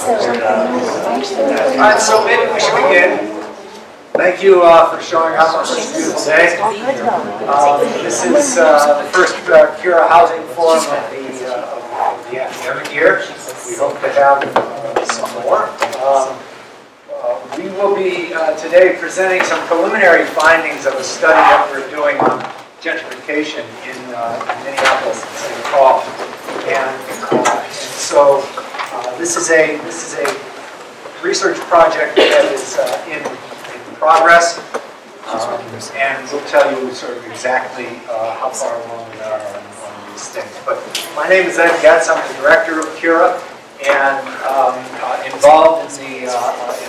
Alright, so maybe we should begin. Thank you for showing up on this beautiful day. This is the first CURA Housing Forum of the academic year. We hope to have some more. We will be today presenting some preliminary findings of a study that we're doing on gentrification in Minneapolis and St. Paul. And so this is a research project that is in progress, and we'll tell you sort of exactly how far along we are on these things. But my name is Ed Getz. I'm the director of CURA and involved in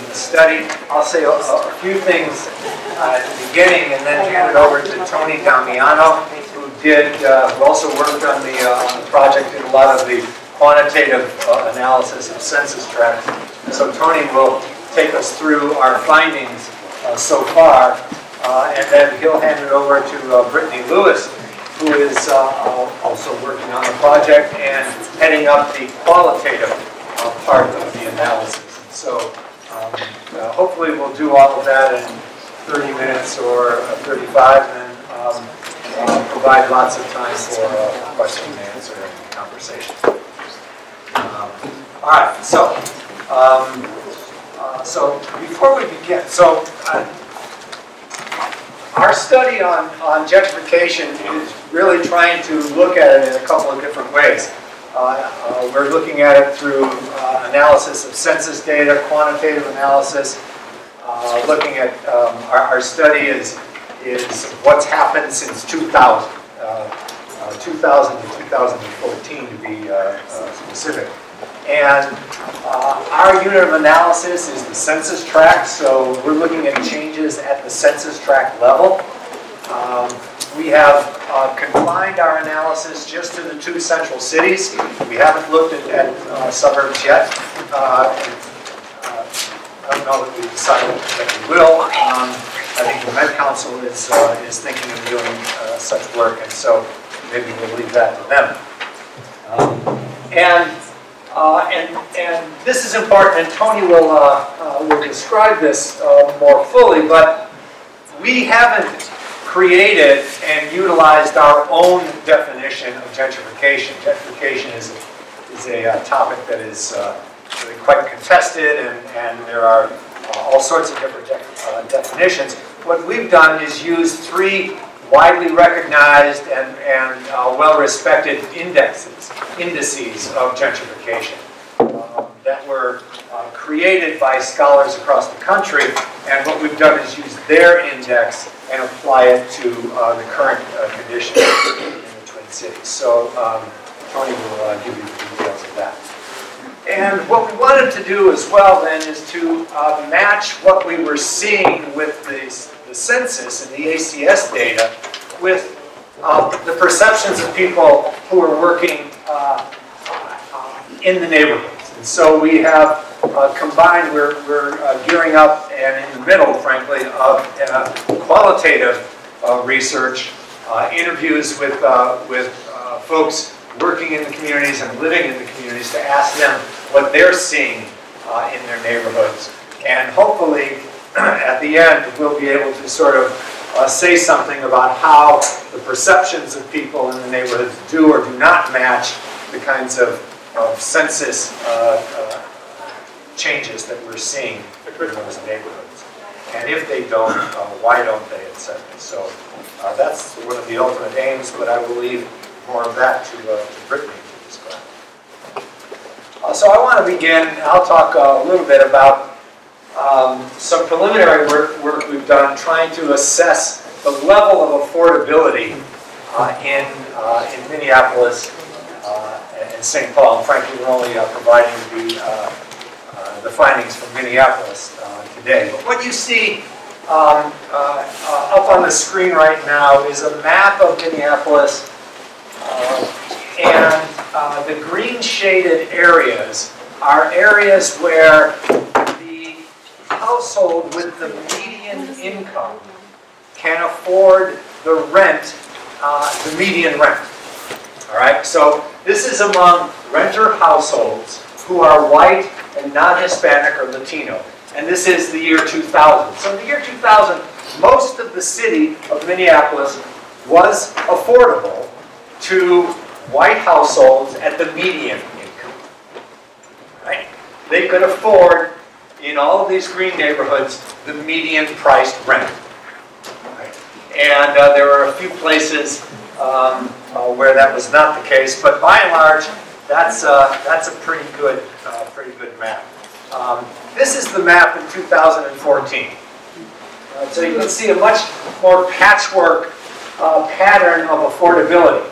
the study. I'll say a few things at the beginning and then hand it over to Tony Damiano, who also worked on the project, did a lot of the quantitative analysis of census tracts. So Tony will take us through our findings so far, and then he'll hand it over to Brittany Lewis, who is also working on the project and heading up the qualitative part of the analysis. So hopefully we'll do all of that in 30 minutes or 35, and then provide lots of time for question and answer and conversation. All right, so before we begin, our study on gentrification is really trying to look at it in a couple of different ways. We're looking at it through analysis of census data, quantitative analysis. Looking at our study is what's happened since 2000, 2000 to 2014 to be specific. And our unit of analysis is the census tract, so we're looking at changes at the census tract level. We have confined our analysis just to the two central cities. We haven't looked at suburbs yet. I don't know that we've decided that we will. I think the Met Council is thinking of doing such work, and so maybe we'll leave that to them. And this is important, and Tony will describe this more fully, but we haven't created and utilized our own definition of gentrification. Gentrification is a topic that is really quite contested, and there are all sorts of different definitions. What we've done is use three widely recognized and well-respected indices of gentrification that were created by scholars across the country, and what we've done is use their index and apply it to the current conditions in the Twin Cities. So Tony will give you the details of that. And what we wanted to do as well then is to match what we were seeing with the census and the ACS data with the perceptions of people who are working in the neighborhoods. And so we have combined, we're gearing up and in the middle, frankly, of qualitative research, interviews with folks working in the communities and living in the communities to ask them what they're seeing in their neighborhoods. And hopefully, at the end, we'll be able to sort of say something about how the perceptions of people in the neighborhoods do or do not match the kinds of census changes that we're seeing in those neighborhoods. And if they don't, why don't they, etc. So that's one of the ultimate aims, but I will leave more of that to Brittany to describe. So I want to begin, I'll talk a little bit about some preliminary work we've done trying to assess the level of affordability in Minneapolis and St. Paul. And frankly, we're only providing the findings from Minneapolis today. But what you see up on the screen right now is a map of Minneapolis, and the green shaded areas are areas where the household with the median income can afford the rent, the median rent. All right, so this is among renter households who are white and non-Hispanic or Latino. And this is the year 2000. So in the year 2000, most of the city of Minneapolis was affordable to white households at the median income. Right? They could afford, in all of these green neighborhoods, the median priced rent. Right? And there were a few places where that was not the case, but by and large, that's a pretty good map. This is the map in 2014. So you can see a much more patchwork pattern of affordability.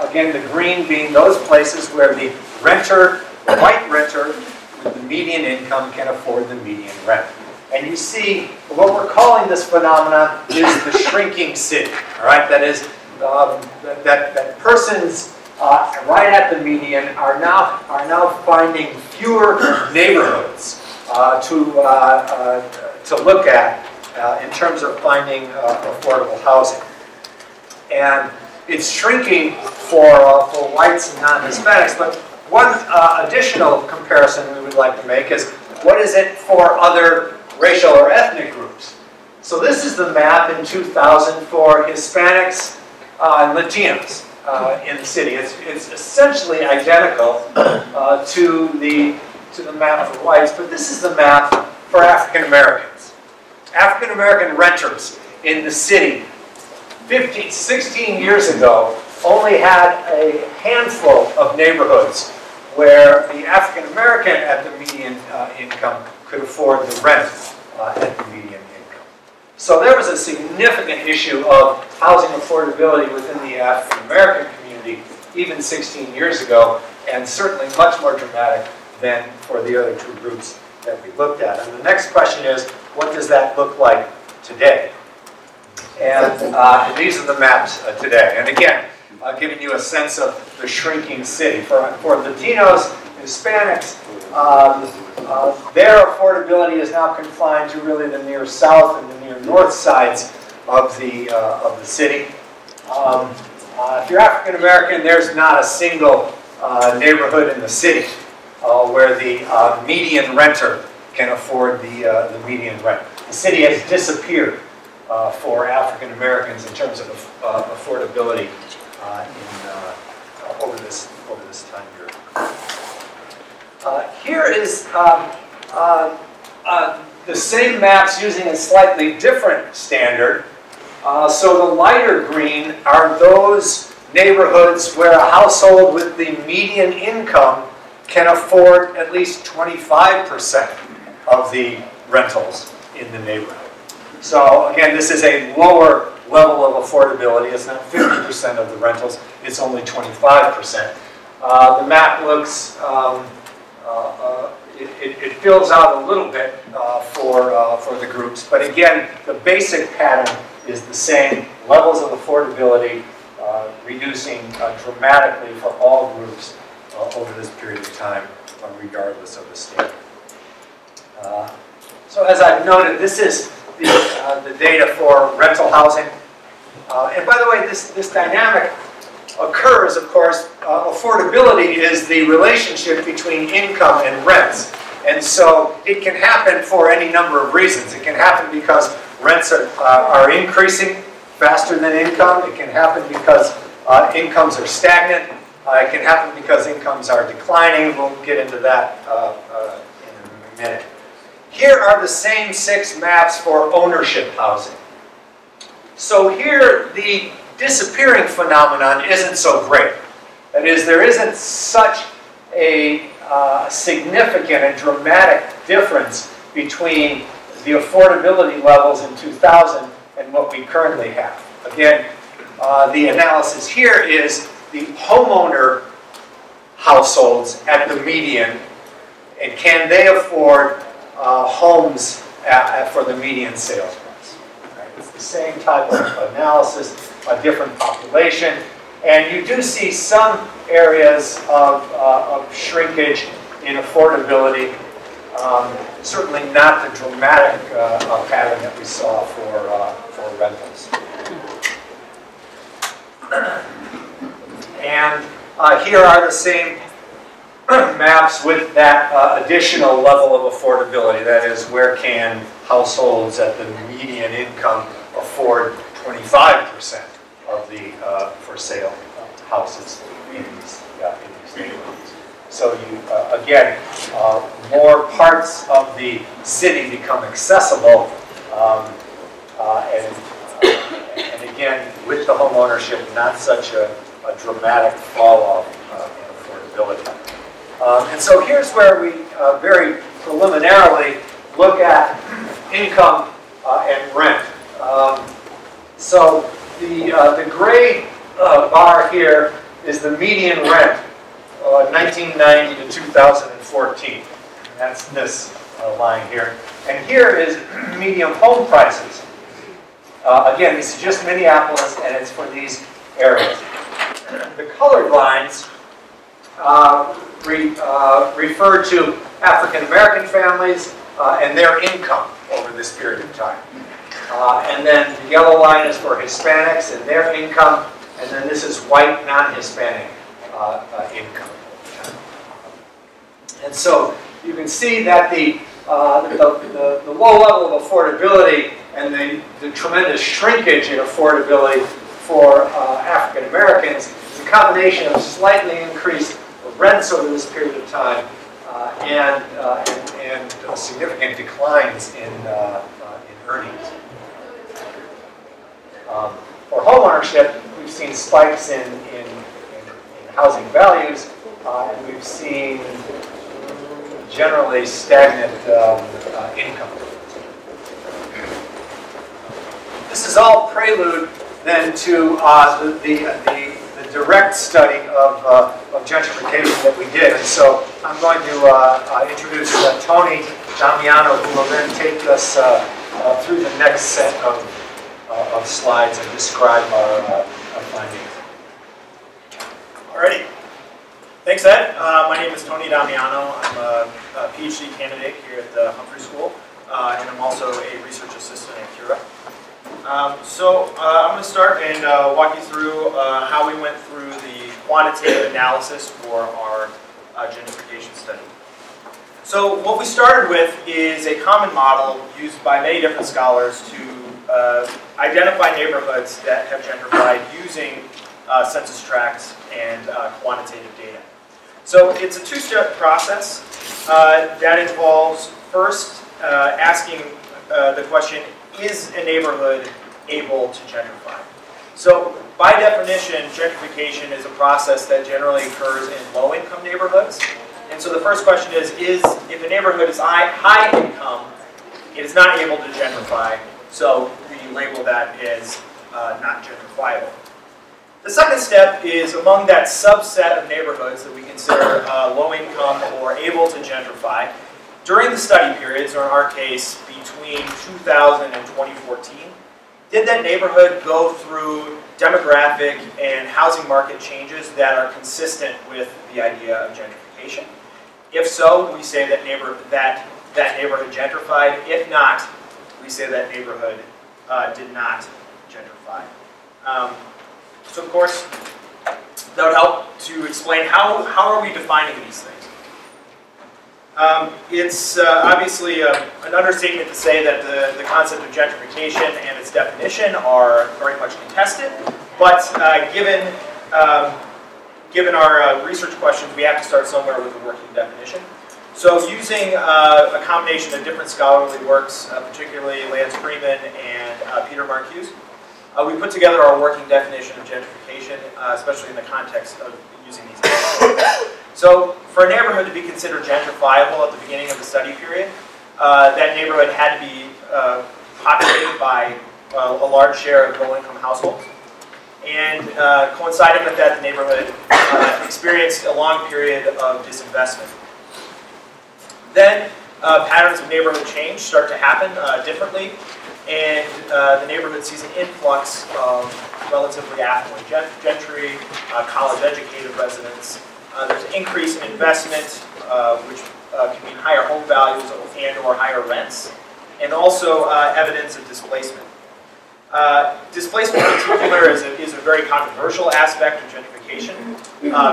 Again, the green being those places where the renter, the white renter with the median income can afford the median rent. And you see what we're calling this phenomenon is the shrinking city. All right, that is that persons right at the median are now finding fewer neighborhoods to look at in terms of finding affordable housing. And it's shrinking for whites and non-Hispanics, but one additional comparison we would like to make is what is it for other racial or ethnic groups? So this is the map in 2000 for Hispanics and Latinos in the city. It's essentially identical to the map for whites, but this is the map for African Americans. African American renters in the city 16 years ago only had a handful of neighborhoods where the African American at the median income could afford the rent at the median income. So there was a significant issue of housing affordability within the African American community even 16 years ago, and certainly much more dramatic than for the other two groups that we looked at. And the next question is, what does that look like today? And these are the maps today. And again, giving you a sense of the shrinking city. For Latinos, Hispanics, their affordability is now confined to really the near south and the near north sides of the city. If you're African American, there's not a single neighborhood in the city where the median renter can afford the median rent. The city has disappeared for African Americans in terms of affordability over this time period. Here is the same maps using a slightly different standard. So the lighter green are those neighborhoods where a household with the median income can afford at least 25% of the rentals in the neighborhood. So again, this is a lower level of affordability. It's not 50% of the rentals, it's only 25%. The map looks, it fills out a little bit for the groups, but again, the basic pattern is the same. Levels of affordability reducing dramatically for all groups over this period of time, regardless of the state. So as I've noted, this is the data for rental housing. And by the way, this dynamic occurs, of course, affordability is the relationship between income and rents. And so it can happen for any number of reasons. It can happen because rents are increasing faster than income. It can happen because incomes are stagnant. It can happen because incomes are declining. We'll get into that in a minute. Here are the same 6 maps for ownership housing. So here, the disappearing phenomenon isn't so great. That is, there isn't such a significant and dramatic difference between the affordability levels in 2000 and what we currently have. Again, the analysis here is the homeowner households at the median, and can they afford homes for the median sales price. Right? It's the same type of analysis, a different population, and you do see some areas of shrinkage in affordability. Certainly not the dramatic pattern that we saw for rentals. And here are the same maps with that additional level of affordability. That is, where can households at the median income afford 25% of the for sale houses in these neighborhoods. So you, again, more parts of the city become accessible, and again, with the home ownership, not such a dramatic fall off in affordability. And so here's where we very preliminarily look at income and rent. So the gray bar here is the median rent, 1990 to 2014. That's this line here. And here is median home prices. Again, this is just Minneapolis, and it's for these areas. The colored lines refer to African American families and their income over this period of time. And then the yellow line is for Hispanics and their income, and then this is white non-Hispanic income. And so you can see that the low level of affordability and the tremendous shrinkage in affordability for African Americans is a combination of slightly increased rents over this period of time and significant declines in earnings. For homeownership, we've seen spikes in housing values, and we've seen generally stagnant income. This is all prelude then to the direct study of gentrification that we did. And so I'm going to introduce Tony Damiano, who will then take us through the next set of slides and describe our findings. Alrighty. Thanks, Ed. My name is Tony Damiano. I'm a PhD candidate here at the Humphrey School, and I'm also a research assistant at CURA. I'm going to start and walk you through how we went through the quantitative analysis for our gentrification study. So what we started with is a common model used by many different scholars to identify neighborhoods that have gentrified using census tracts and quantitative data. So it's a two-step process that involves first asking the question, is a neighborhood able to gentrify? So by definition, gentrification is a process that generally occurs in low-income neighborhoods. And so the first question is if a neighborhood is high income, it is not able to gentrify, so we label that as not gentrifiable. The second step is among that subset of neighborhoods that we consider low income or able to gentrify, during the study periods, or in our case, between 2000 and 2014, did that neighborhood go through demographic and housing market changes that are consistent with the idea of gentrification? If so, we say that neighborhood gentrified. If not, we say that neighborhood did not gentrify. So of course, that would help to explain how are we defining these things. It's obviously an understatement to say that the concept of gentrification and its definition are very much contested, but given our research questions, we have to start somewhere with a working definition. So using a combination of different scholarly works, particularly Lance Freeman and Peter Marcuse, we put together our working definition of gentrification, especially in the context of using these methods. So for a neighborhood to be considered gentrifiable at the beginning of the study period, that neighborhood had to be populated by a large share of low-income households. And coinciding with that, the neighborhood experienced a long period of disinvestment. Then patterns of neighborhood change start to happen differently, and the neighborhood sees an influx of relatively affluent gentry, college-educated residents. There's an increase in investment, which can mean higher home values and/or higher rents, and also evidence of displacement. Displacement in particular is a very controversial aspect of gentrification.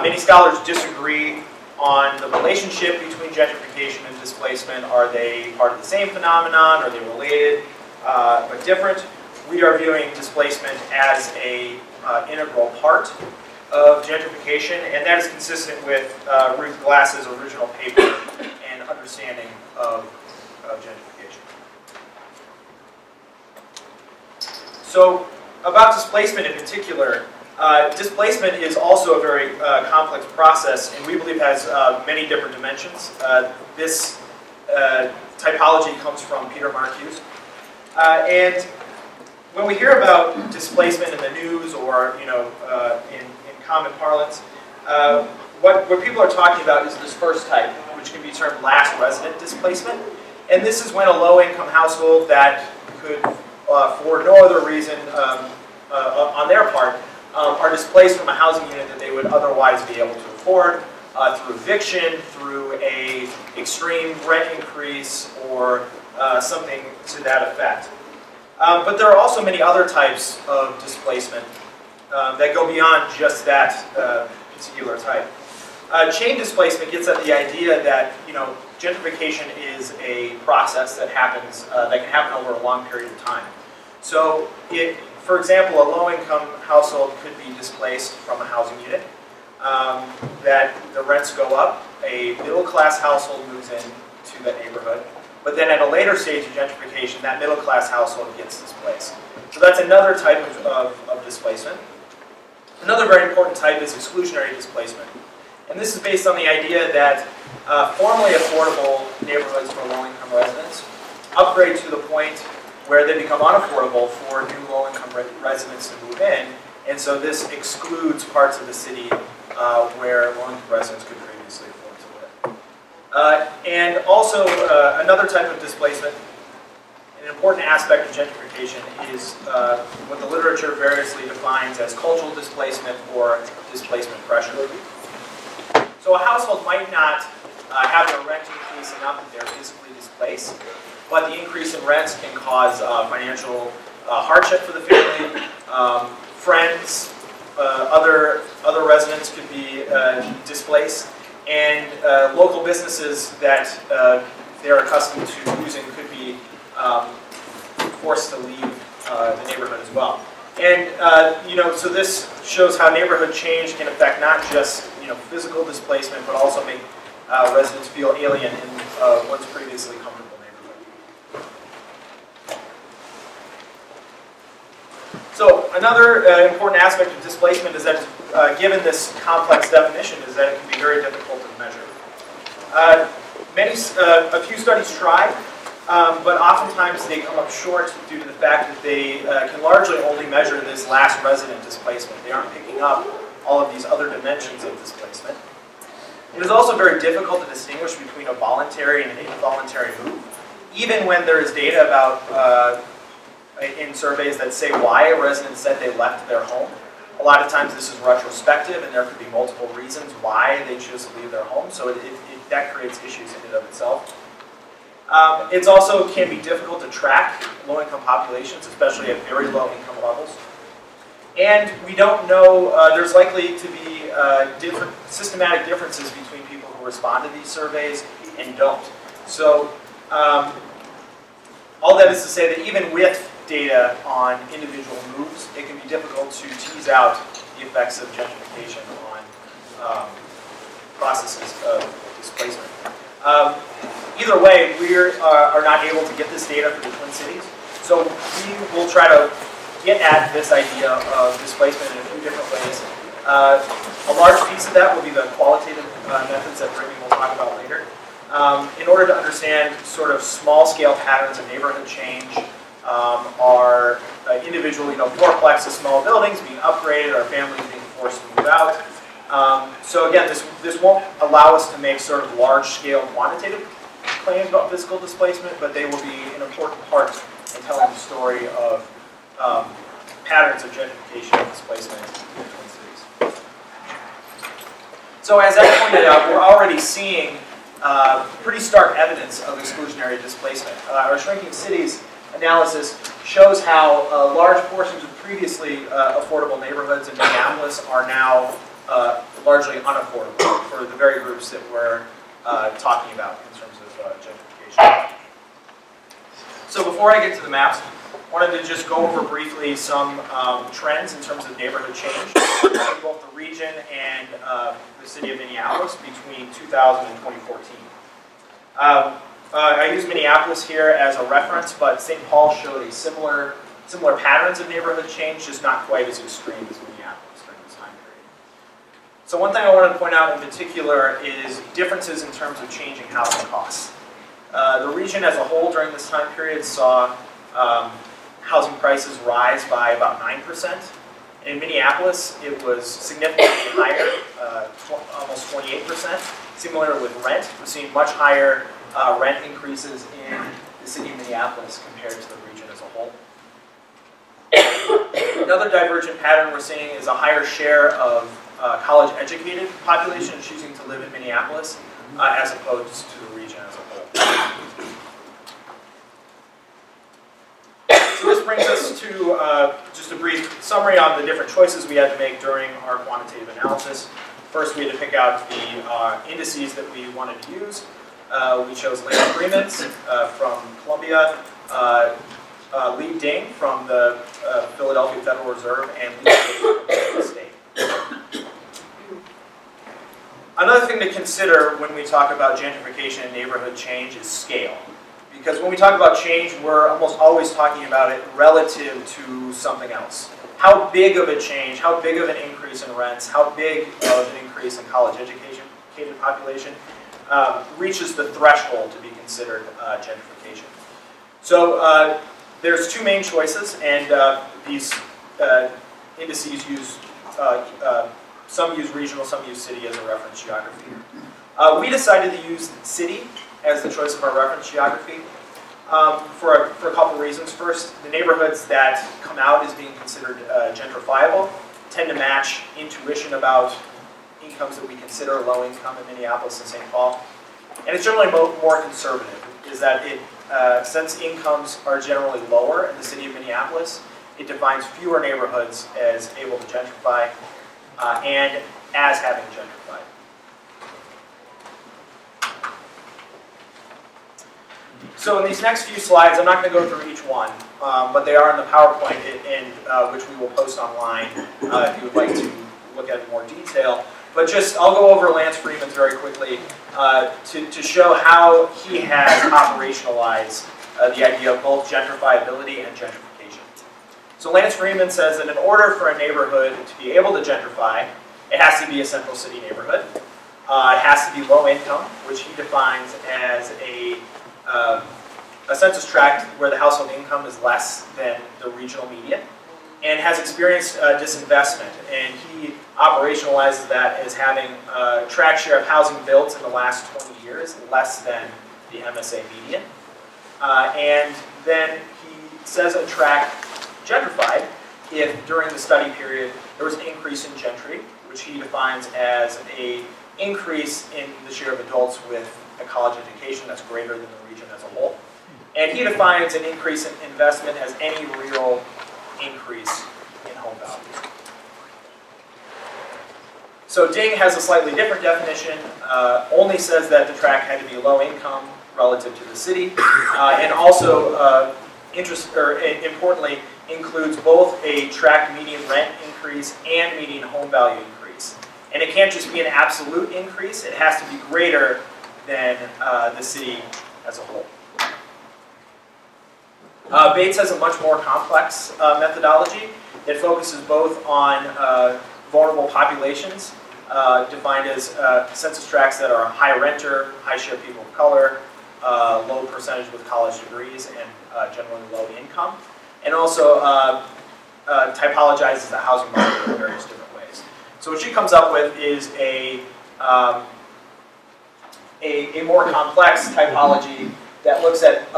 Many scholars disagree on the relationship between gentrification and displacement. Are they part of the same phenomenon? Are they related but different? We are viewing displacement as a integral part of gentrification, and that is consistent with Ruth Glass's original paper and understanding of gentrification. So, about displacement in particular, displacement is also a very complex process, and we believe has many different dimensions. This typology comes from Peter Marcuse. And when we hear about displacement in the news or in common parlance, what people are talking about is this first type, which can be termed last resident displacement. And this is when a low-income household that could, for no other reason on their part, are displaced from a housing unit that they would otherwise be able to afford through eviction, through an extreme rent increase, or something to that effect. But there are also many other types of displacement that go beyond just that particular type. Chain displacement gets at the idea that gentrification is a process that happens that can happen over a long period of time. So, for example, a low-income household could be displaced from a housing unit. That the rents go up. A middle-class household moves into that neighborhood. But then at a later stage of gentrification, that middle-class household gets displaced. So that's another type of displacement. Another very important type is exclusionary displacement. And this is based on the idea that formerly affordable neighborhoods for low-income residents upgrade to the point where they become unaffordable for new low-income residents to move in. And so this excludes parts of the city where low-income residents could previously afford to live. And also another type of displacement, an important aspect of gentrification is what the literature variously defines as cultural displacement or displacement pressure. So a household might not have their rent increase enough that they're physically displaced, but the increase in rents can cause financial hardship for the family. Friends, other residents could be displaced, and local businesses that they're accustomed to using could be forced to leave the neighborhood as well. And so this shows how neighborhood change can affect not just physical displacement, but also make residents feel alien in one's previously comfortable neighborhood. So another important aspect of displacement is that, given this complex definition, is that it can be very difficult to measure. A few studies try, but oftentimes they come up short due to the fact that they can largely only measure this last resident displacement. They aren't picking up all of these other dimensions of displacement. It is also very difficult to distinguish between a voluntary and an involuntary move, even when there is data about in surveys that say why a resident said they left their home. A lot of times this is retrospective, and there could be multiple reasons why they choose to leave their home, so that creates issues in and of itself. It also can be difficult to track low-income populations, especially at very low income levels. And we don't know, there's likely to be different systematic differences between people who respond to these surveys and don't. So all that is to say that even with data on individual moves, it can be difficult to tease out the effects of gentrification on processes of displacement. Either way, we are not able to get this data for the Twin Cities, so we will try to get at this idea of displacement in a few different ways. A large piece of that will be the qualitative methods that Brittany will talk about later. In order to understand sort of small-scale patterns of neighborhood change, our individual, fourplexes, small buildings being upgraded, our families being forced to move out. So again, this won't allow us to make sort of large-scale quantitative claims about physical displacement, but they will be an important part in telling the story of patterns of gentrification and displacement in the Twin Cities. So as I pointed out, we're already seeing pretty stark evidence of exclusionary displacement. Our Shrinking Cities analysis shows how large portions of previously affordable neighborhoods in Minneapolis are now largely unaffordable for the very groups that we're talking about in terms of gentrification. So before I get to the maps, I wanted to just go over briefly some trends in terms of neighborhood change in both the region and the city of Minneapolis between 2000 and 2014. I use Minneapolis here as a reference, but St. Paul showed a similar patterns of neighborhood change, just not quite as extreme as Minneapolis during this time period. So one thing I wanted to point out in particular is differences in terms of changing housing costs. The region as a whole during this time period saw housing prices rise by about 9%. In Minneapolis, it was significantly higher, almost 28%. Similar with rent, we're seeing much higher rent increases in the city of Minneapolis compared to the region as a whole. Another divergent pattern we're seeing is a higher share of college-educated population choosing to live in Minneapolis as opposed to the region as a whole. So this brings us to just a brief summary on the different choices we had to make during our quantitative analysis. First, we had to pick out the indices that we wanted to use. We chose land agreements from Columbia, Lee Ding from the Philadelphia Federal Reserve, and Lee Ding from the state. Another thing to consider when we talk about gentrification and neighborhood change is scale. Because when we talk about change, we're almost always talking about it relative to something else. How big of a change, how big of an increase in rents, how big of an increase in college-educated population reaches the threshold to be considered gentrification. So there's two main choices, and these indices use, some use regional, some use city as a reference geography. We decided to use city as the choice of our reference geography for a couple reasons. First, the neighborhoods that come out as being considered gentrifiable tend to match intuition about incomes that we consider low income in Minneapolis and St. Paul. And it's generally more conservative, is that since incomes are generally lower in the city of Minneapolis, it defines fewer neighborhoods as able to gentrify and as having gentrified. So in these next few slides, I'm not going to go through each one, but they are in the PowerPoint, which we will post online if you would like to look at it in more detail. But just, I'll go over Lance Freeman's very quickly to show how he has operationalized the idea of both gentrifiability and gentrification. So Lance Freeman says that in order for a neighborhood to be able to gentrify, it has to be a central city neighborhood. It has to be low income, which he defines as a census tract where the household income is less than the regional median, and has experienced disinvestment. And he operationalizes that as having a tract share of housing built in the last 20 years less than the MSA median. And then he says a tract gentrified if during the study period there was an increase in gentry, which he defines as an increase in the share of adults with a college education that's greater than the region as a whole. And he defines an increase in investment as any real increase in home values. So Ding has a slightly different definition, only says that the tract had to be low income relative to the city, and also, importantly, includes both a tract median rent increase and median home value increase. And it can't just be an absolute increase, it has to be greater than the city as a whole. Bates has a much more complex methodology that focuses both on vulnerable populations, defined as census tracts that are high renter, high share of people of color, low percentage with college degrees, and generally low income, and also typologizes the housing market in various different ways. So what she comes up with is a more complex typology that looks at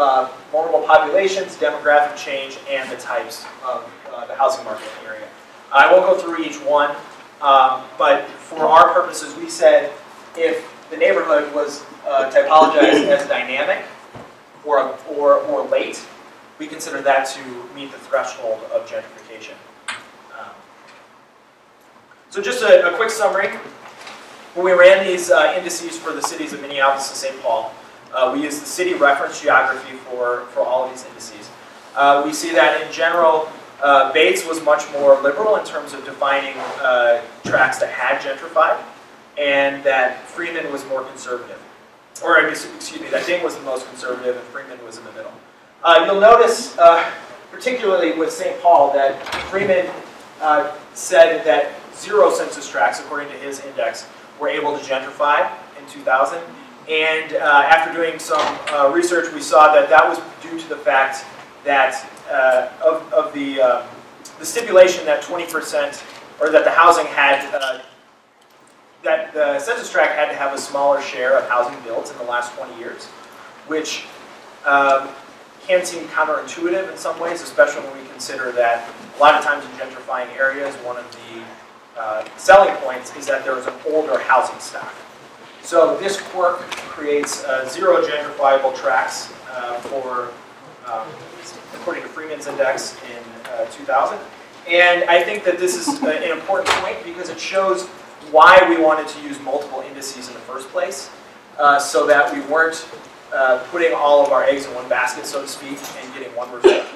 vulnerable populations, demographic change, and the types of the housing market in the area. I won't go through each one, but for our purposes, we said if the neighborhood was typologized as dynamic or late, we consider that to meet the threshold of gentrification. So just a quick summary. When we ran these indices for the cities of Minneapolis and St. Paul, we used the city reference geography for all of these indices. We see that in general, Bates was much more liberal in terms of defining tracts that had gentrified, and that Freeman was more conservative. Or, excuse me, that Ding was the most conservative and Freeman was in the middle. You'll notice, particularly with St. Paul, that Freeman said that 0 census tracts, according to his index, were able to gentrify in 2000. And after doing some research, we saw that that was due to the fact that of the stipulation that 20%, or that the housing had, that the census tract had to have a smaller share of housing built in the last 20 years, which can seem counterintuitive in some ways, especially when we consider that a lot of times in gentrifying areas, one of the selling points is that there is an older housing stock. So this quirk creates 0 gentrifiable tracts according to Freeman's index in 2000. And I think that this is an important point because it shows why we wanted to use multiple indices in the first place, so that we weren't putting all of our eggs in one basket, so to speak, and getting one result.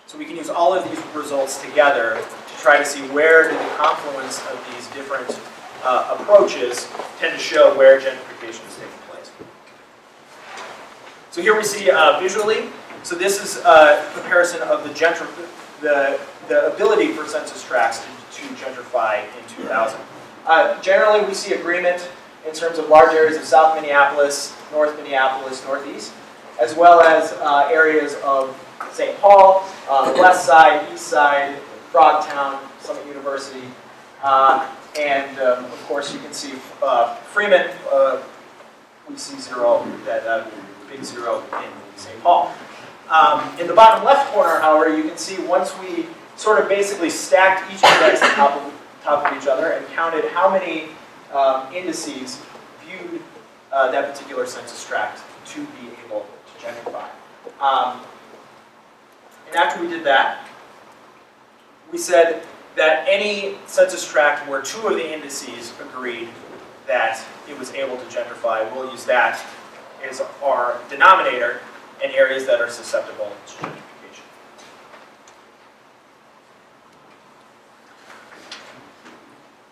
So we can use all of these results together to try to see where do the confluence of these different approaches tend to show where gentrification is taking place. So here we see visually, so this is a comparison of the ability for census tracts to gentrify in 2000. Generally, we see agreement in terms of large areas of South Minneapolis, North Minneapolis, Northeast, as well as areas of St. Paul, West Side, East Side, Frogtown, Summit University, and of course you can see Freeman, we see 0, that big 0 in St. Paul. In the bottom left corner, however, you can see once we sort of basically stacked each index on top of each other and counted how many indices viewed that particular census tract to be able to gentrify. And after we did that, we said that any census tract where 2 of the indices agreed that it was able to gentrify, we'll use that as our denominator in areas that are susceptible to gentrification.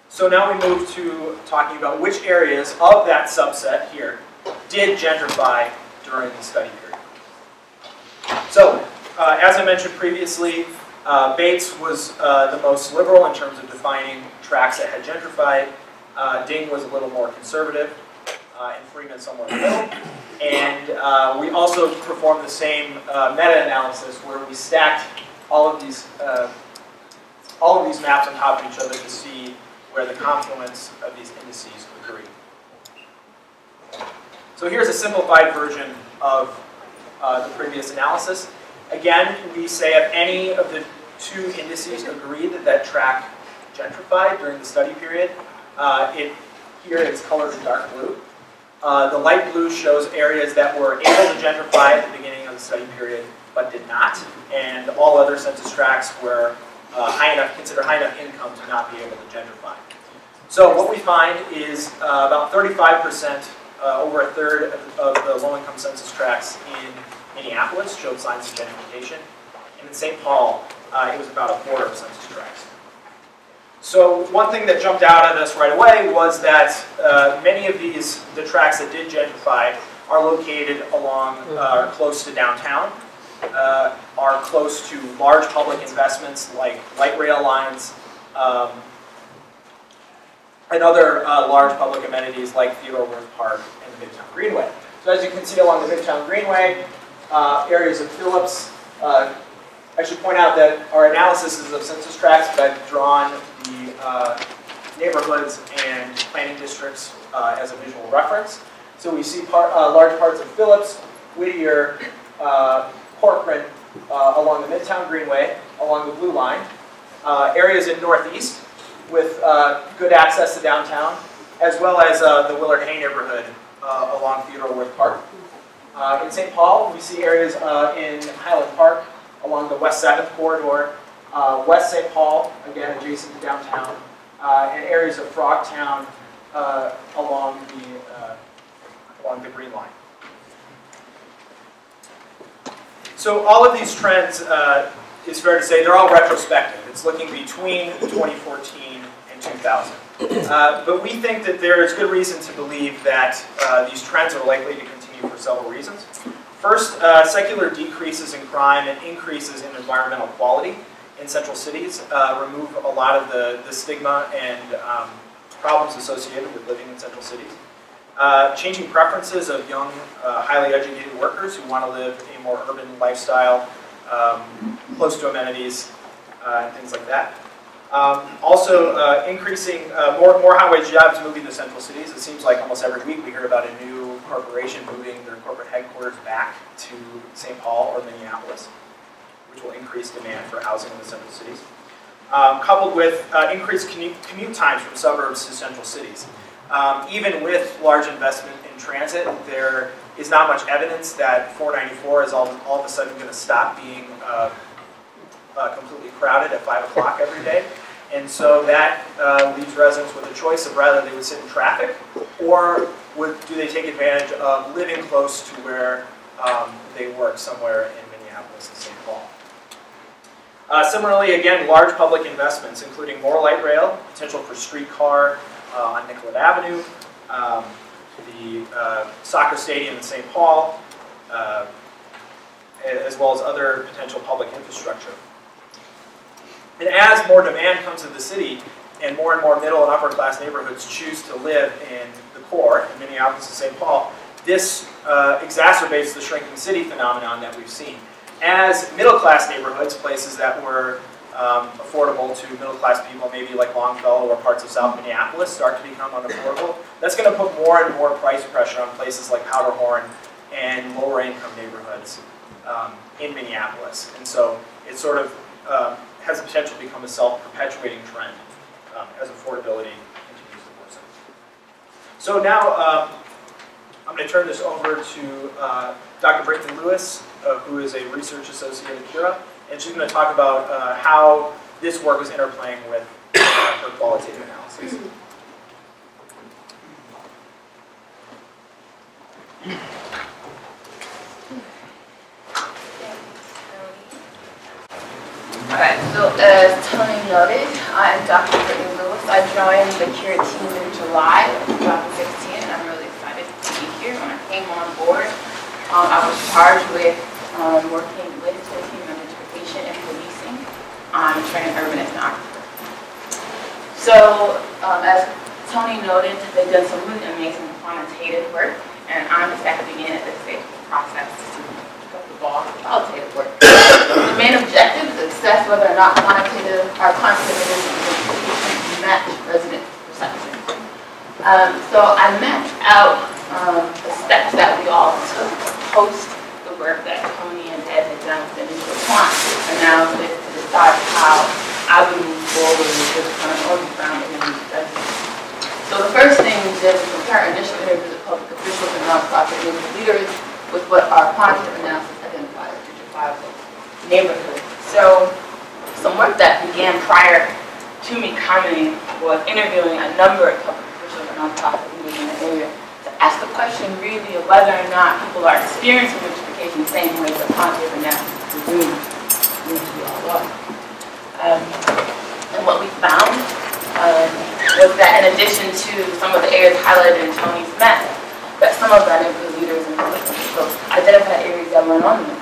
So now we move to talking about which areas of that subset here did gentrify during the study period. So, as I mentioned previously, Bates was the most liberal in terms of defining tracts that had gentrified. Ding was a little more conservative, and Freeman somewhere in the middle. And we also performed the same meta-analysis where we stacked all of these maps on top of each other to see where the confluence of these indices agree. So here's a simplified version of the previous analysis. Again, we say if any of the 2 indices agreed that that tract gentrified during the study period, here it's colored in dark blue. The light blue shows areas that were able to gentrify at the beginning of the study period, but did not, and all other census tracts were considered high enough income to not be able to gentrify. So what we find is about 35%, over a third of the low-income census tracts in Minneapolis showed signs of gentrification, and in St. Paul, it was about a quarter of census tracts. So one thing that jumped out at us right away was that many of the tracts that did gentrify are located along, close to downtown, are close to large public investments like light rail lines, and other large public amenities like Theodore Wirth Park and the Midtown Greenway. So as you can see along the Midtown Greenway, areas of Phillips, I should point out that our analysis is of census tracts, but I've drawn the neighborhoods and planning districts as a visual reference. So we see large parts of Phillips, Whittier, Corcoran along the Midtown Greenway, along the Blue Line, areas in Northeast with good access to downtown, as well as the Willard Hay neighborhood along Theodore Wirth Park. In St. Paul, we see areas in Highland Park along the West 7th corridor, West St. Paul, again adjacent to downtown, and areas of Frogtown along the Green Line. So all of these trends, it's fair to say, they're all retrospective. It's looking between 2014 and 2000. But we think that there is good reason to believe that these trends are likely to continue for several reasons. First, secular decreases in crime and increases in environmental quality in central cities remove a lot of the stigma and problems associated with living in central cities. Changing preferences of young, highly educated workers who want to live a more urban lifestyle, close to amenities, and things like that. Also, increasing more high-wage jobs moving to central cities. It seems like almost every week we hear about a new corporation moving their corporate headquarters back to St. Paul or Minneapolis, which will increase demand for housing in the central cities. Coupled with increased commute times from suburbs to central cities. Even with large investment in transit, there is not much evidence that 494 is all of a sudden going to stop being completely crowded at 5 o'clock every day. And so that leaves residents with a choice of whether they would sit in traffic or do they take advantage of living close to where they work somewhere in Minneapolis and St. Paul. Similarly, again, large public investments, including more light rail, potential for streetcar on Nicollet Avenue, the soccer stadium in St. Paul, as well as other potential public infrastructure. And as more demand comes to the city and more middle and upper class neighborhoods choose to live in the core, in Minneapolis and St. Paul, this exacerbates the shrinking city phenomenon that we've seen. As middle class neighborhoods, places that were affordable to middle class people, maybe like Longfellow or parts of South Minneapolis, start to become unaffordable, that's going to put more and more price pressure on places like Powderhorn and lower income neighborhoods in Minneapolis. And so it sort of has the potential to become a self-perpetuating trend as affordability continues to worsen. So now I'm going to turn this over to Dr. Brittany Lewis, who is a research associate at CURA, and she's going to talk about how this work was interplaying with her qualitative analysis. Alright, so as Tony noted, I'm Dr. Brittany Lewis. I joined the CURA team in July of 2016, and I'm really excited to be here. When I came on board, I was charged with working with the team on gentrification and policing on trans urban ethnography. So, as Tony noted, they've done some really amazing quantitative work, and I'm just stepping in at this stage of the process to pick up the ball for qualitative work. The main objective is to assess whether or not quantitative gentrification match resident perception. So I mapped out the steps that we all took post the work that Tony and Ed had done with the initial quant analysis to decide how I would move forward with this kind of on-the-ground interview study. So the first thing we did was compare initial interviews with public officials and nonprofit leaders with what our quantitative analysis identified as gentrifiable neighborhoods. So some work that began prior to me coming was interviewing a number of public officials and nonprofit leaders in the area to ask the question really of whether or not people are experiencing gentrification the same way that quantitative analysis presumes we all are. And what we found was that in addition to some of the areas highlighted in Tony's map, that some of our neighborhood leaders and public officials identified areas that weren't on them.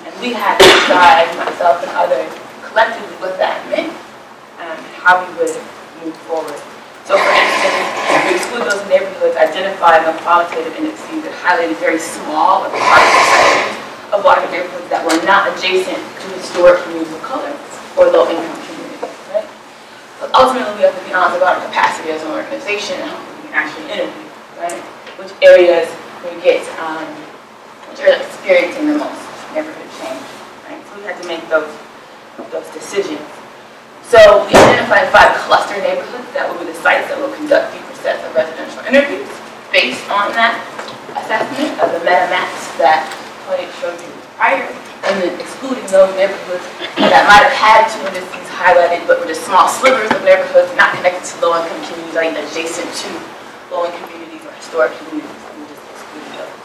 And we had to decide, myself and others, collectively what that meant and how we would move forward. So for instance, if we exclude those neighborhoods identified in the qualitative indices that highlighted very small or partial sections of larger neighborhoods that were not adjacent to historic communities of color or low-income communities, right? But ultimately, we have to be honest about our capacity as an organization and how we can actually interview, right? Which areas we get, which are experiencing the most neighborhood change, right? So we had to make those decisions. So we identified 5 cluster neighborhoods that will be the sites that will conduct deeper sets of residential interviews based on that assessment of the meta maps that Tony showed you prior. and then excluding those neighborhoods that might have had two indices highlighted, but were just small slivers of neighborhoods not connected to low-income communities, like adjacent to low-income communities or historic communities, and we just excluded those.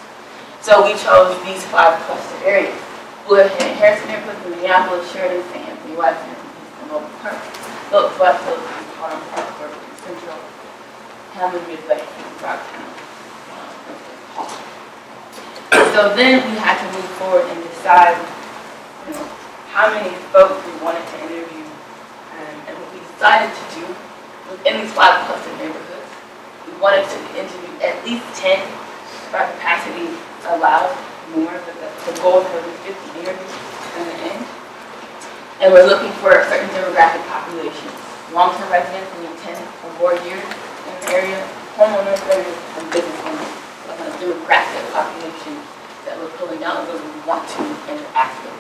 So we chose these 5 cluster areas: Blue and Harrison neighborhoods in Minneapolis, Sheridan, St. Anthony, West, and Oakland Park, Phillips West, Phillips East, Harlem Park, Berkeley Central, Hamlin Midway, Brocktown. So then we had to move forward and decide, how many folks we wanted to interview, and what we decided to do within these 5 cluster neighborhoods. We wanted to interview at least 10, if our capacity allowed more, but the goal is at least 50 interviews in the end. And we're looking for a certain demographic population: long-term residents who need 10 or more years in the area, homeowners, renters, and business owners. Like a demographic population that we're pulling out of those we want to interact with.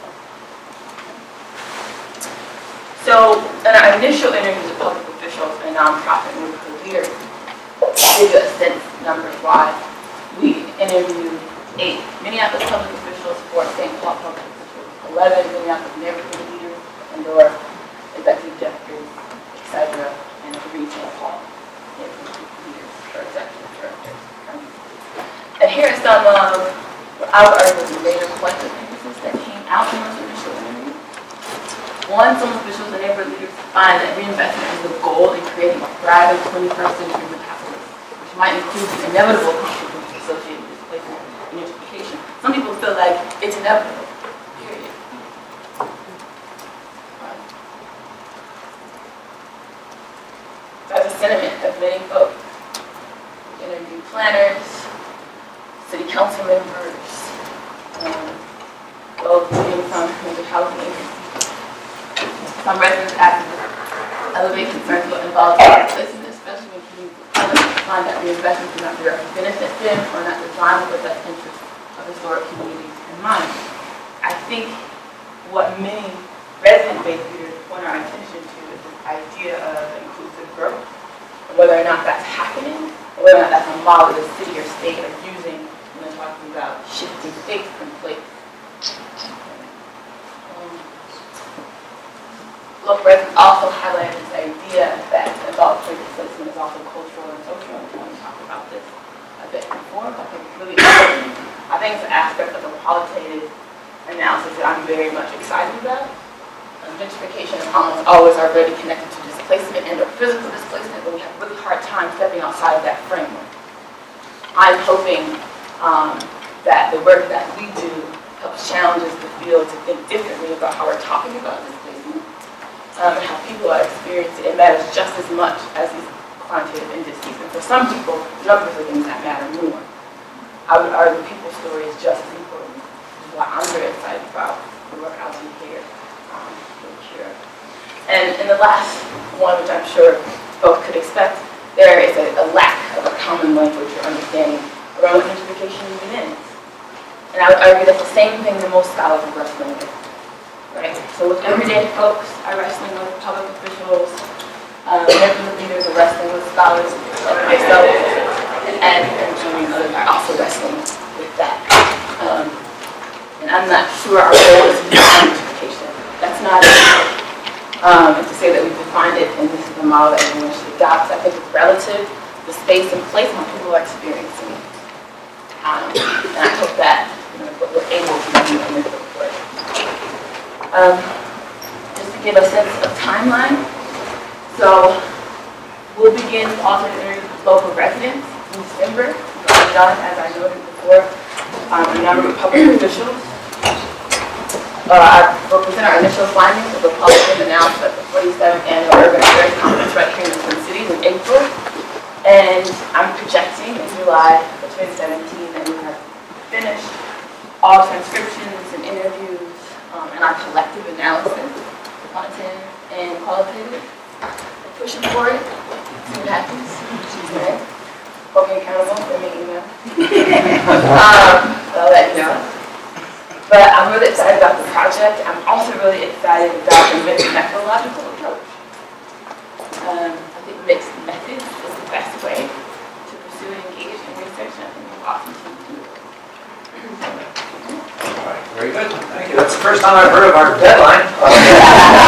So in our initial interviews with public officials and nonprofit neighborhood leaders, to give you a sense numbers-wise, we interviewed 8 Minneapolis public officials, 4 St. Paul public officials, 11 Minneapolis neighborhood leaders, and/or executive directors, etc., and 3 St. Paul neighborhood leaders or executive directors. And here are some of what I would argue the major collective emphasis that came out in those initial interviews. One, some officials and neighborhood leaders find that reinvestment is the goal in creating a thriving 21st century Minneapolis, which might include the inevitable consequences associated with displacement and gentrification. Some people feel like it's inevitable, period. That's a sentiment of many folks. Interview planners, city council members, those being from major housing agencies. Some residents activists elevate concerns about involuntary displacement, especially when communities find that reinvestment do not directly benefit them or not designed with the best interests of historic communities in mind. I think what many resident-based leaders point our attention to is this idea of inclusive growth, and whether or not that's happening, or whether or not that's a model the city or state are using when they're talking about shifting faith and place. Local residents also highlighted this idea that involuntary displacement is also cultural and social, and we talked about this a bit before. I think it's really important. I think it's an aspect of the qualitative analysis that I'm very much excited about. Gentrification and almost always are already connected to displacement and or physical displacement, but we have a really hard time stepping outside of that framework. I'm hoping that the work that we do helps challenges the field to think differently about how we're talking about displacement. And how people are experiencing it matters just as much as these quantitative indices. And for some people, numbers are things that matter more. I would argue people's story is just as important, which is why I'm very excited about the work I'll do here with CURA. And in the last one, which I'm sure folks could expect, there is a lack of a common language or understanding around what gentrification even is. And I would argue that's the same thing that most scholars are wrestling with. Right? So with everyday folks are wrestling with public officials, neighborhood leaders are wrestling with scholars like myself, and many others are also wrestling with that. And I'm not sure our goal is to define gentrification. That's not it. And to say that we've defined it and this is the model that everyone should adopt, I think it's relative, the space and place what people are experiencing. And I hope that what we're able to do in this report. Just to give a sense of timeline, so we'll begin alternate interviews with local residents in December. We've done, as I noted before, a number of public officials. We'll present our initial findings of the public announcement of the 47th Annual Urban Affairs Conference right here in the Twin Cities in April. And I'm projecting in July of 2017 that we have finished all transcriptions and interviews and our collective analysis, quantitative and qualitative. We're pushing for it. See what happens. Okay. Hold me accountable for me email. I'll let you know. But I'm really excited about the project. I'm also really excited about the mixed methodological approach. I think mixed methods is the best way to pursue and engage in research, and I think we'll often do it. All right, very good. Thank you. you. That's the first time I've heard of our deadline.